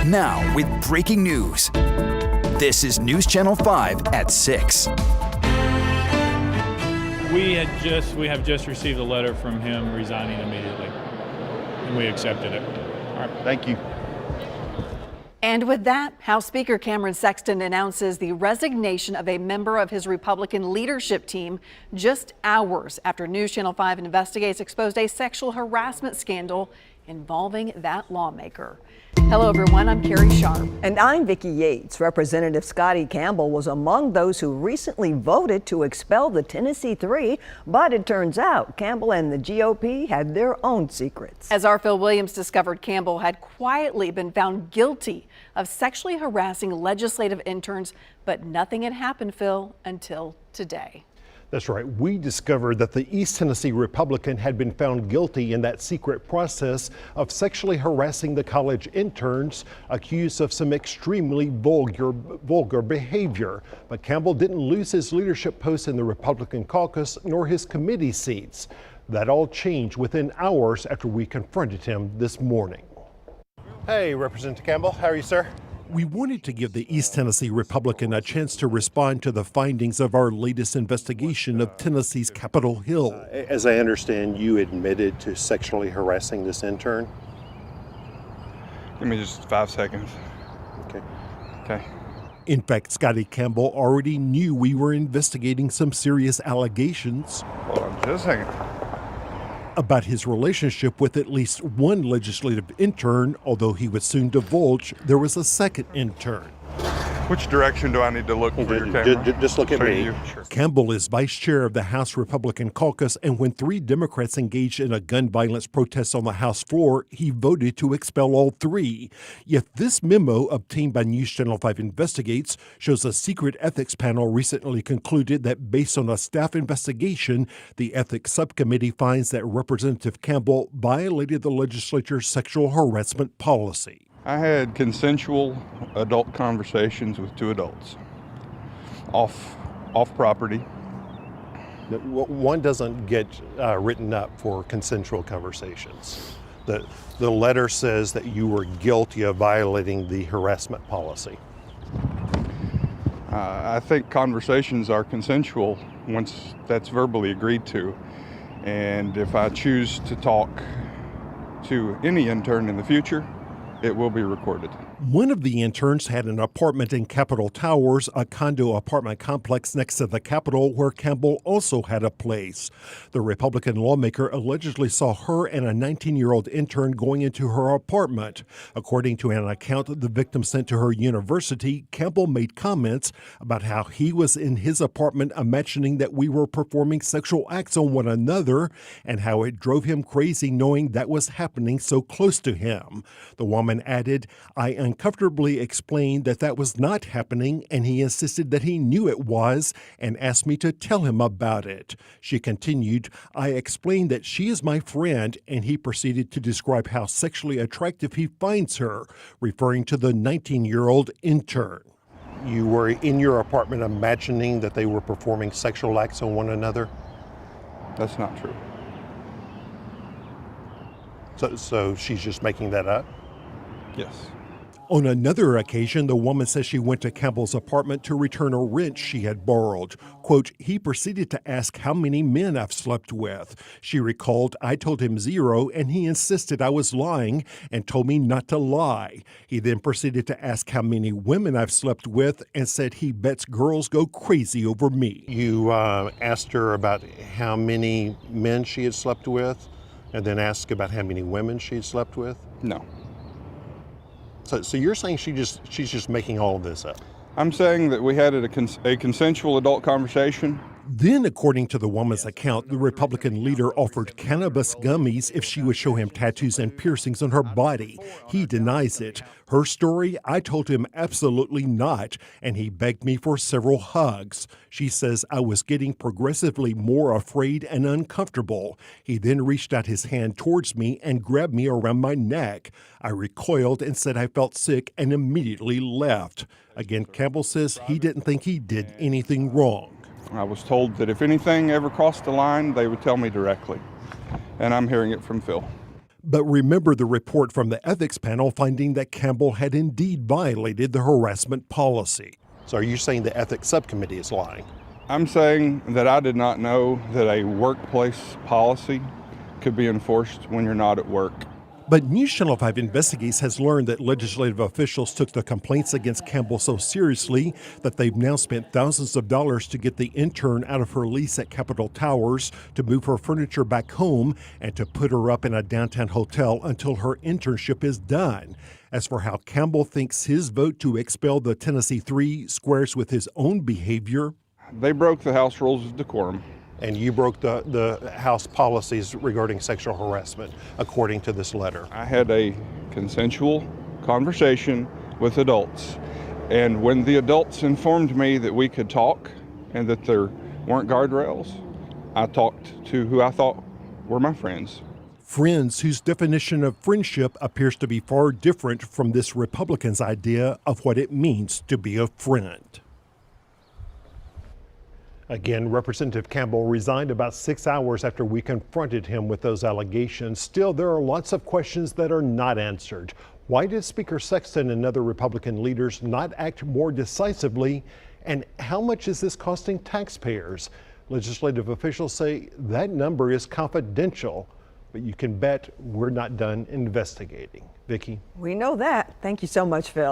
Now with breaking news. This is News Channel 5 at 6. We have just received a letter from him resigning immediately, and we accepted it. All right. Thank you. And with that, House Speaker Cameron Sexton announces the resignation of a member of his Republican leadership team just hours after News Channel 5 Investigates exposed a sexual harassment scandal involving that lawmaker. Hello, everyone. I'm Carrie Sharp. And I'm Vicki Yates. Representative Scotty Campbell was among those who recently voted to expel the Tennessee Three, but it turns out Campbell and the GOP had their own secrets. As our Phil Williams discovered, Campbell had quietly been found guilty of sexually harassing legislative interns, but nothing had happened, Phil, until today. That's right. We discovered that the East Tennessee Republican had been found guilty in that secret process of sexually harassing the college interns, accused of some extremely vulgar behavior. But Campbell didn't lose his leadership post in the Republican caucus nor his committee seats. That all changed within hours after we confronted him this morning. Hey, Representative Campbell, how are you, sir? We wanted to give the East Tennessee Republican a chance to respond to the findings of our latest investigation of Tennessee's Capitol Hill. As I understand, you admitted to sexually harassing this intern? Give me just 5 seconds. Okay. In fact, Scotty Campbell already knew we were investigating some serious allegations. Hold on just a second. About his relationship with at least one legislative intern, although he would soon divulge there was a second intern. Which direction do I need to look for your camera? Just look at me. Sure. Campbell is vice chair of the House Republican caucus, and when 3 Democrats engaged in a gun violence protest on the House floor, he voted to expel all 3. Yet this memo, obtained by News Channel 5 Investigates, shows a secret ethics panel recently concluded that based on a staff investigation, the ethics subcommittee finds that Representative Campbell violated the legislature's sexual harassment policy. I had consensual adult conversations with 2 adults off property. One doesn't get written up for consensual conversations. The letter says that you were guilty of violating the harassment policy. I think conversations are consensual once that's verbally agreed to. And if I choose to talk to any intern in the future, it will be recorded. One of the interns had an apartment in Capitol Towers, a condo apartment complex next to the Capitol where Campbell also had a place. The Republican lawmaker allegedly saw her and a 19-year-old intern going into her apartment. According to an account the victim sent to her university, Campbell made comments about how he was in his apartment imagining that we were performing sexual acts on one another and how it drove him crazy knowing that was happening so close to him. The woman added, "I uncomfortably explained that was not happening, and he insisted that he knew it was and asked me to tell him about it." She continued, "I explained that she is my friend, and he proceeded to describe how sexually attractive he finds her, referring to the 19-year-old intern." You were in your apartment imagining that they were performing sexual acts on one another? That's not true. So she's just making that up? Yes. On another occasion, the woman says she went to Campbell's apartment to return a wrench she had borrowed. Quote, "He proceeded to ask how many men I've slept with. She recalled, I told him 0, and he insisted I was lying and told me not to lie. He then proceeded to ask how many women I've slept with and said he bets girls go crazy over me." You asked her about how many men she had slept with and then asked about how many women she had slept with? No. So you're saying she's just making all of this up? I'm saying that we had a consensual adult conversation. Then, according to the woman's account, the Republican leader offered cannabis gummies if she would show him tattoos and piercings on her body. He denies it. Her story, I told him absolutely not, and he begged me for several hugs. She says I was getting progressively more afraid and uncomfortable. He then reached out his hand towards me and grabbed me around my neck. I recoiled and said I felt sick and immediately left. Again, Campbell says he didn't think he did anything wrong. I was told that if anything ever crossed the line, they would tell me directly. And I'm hearing it from Phil. But remember the report from the ethics panel finding that Campbell had indeed violated the harassment policy. So are you saying the ethics subcommittee is lying? I'm saying that I did not know that a workplace policy could be enforced when you're not at work. But News Channel 5 Investigates has learned that legislative officials took the complaints against Campbell so seriously that they've now spent thousands of dollars to get the intern out of her lease at Capitol Towers, to move her furniture back home, and to put her up in a downtown hotel until her internship is done. As for how Campbell thinks his vote to expel the Tennessee Three squares with his own behavior, they broke the House rules of decorum. and you broke the House policies regarding sexual harassment, according to this letter. I had a consensual conversation with adults, and when the adults informed me that we could talk and that there weren't guardrails, I talked to who I thought were my friends. Friends whose definition of friendship appears to be far different from this Republican's idea of what it means to be a friend. Again, Representative Campbell resigned about 6 hours after we confronted him with those allegations. Still, there are lots of questions that are not answered. Why did Speaker Sexton and other Republican leaders not act more decisively? And how much is this costing taxpayers? Legislative officials say that number is confidential, but you can bet we're not done investigating. Vicki? We know that. Thank you so much, Phil.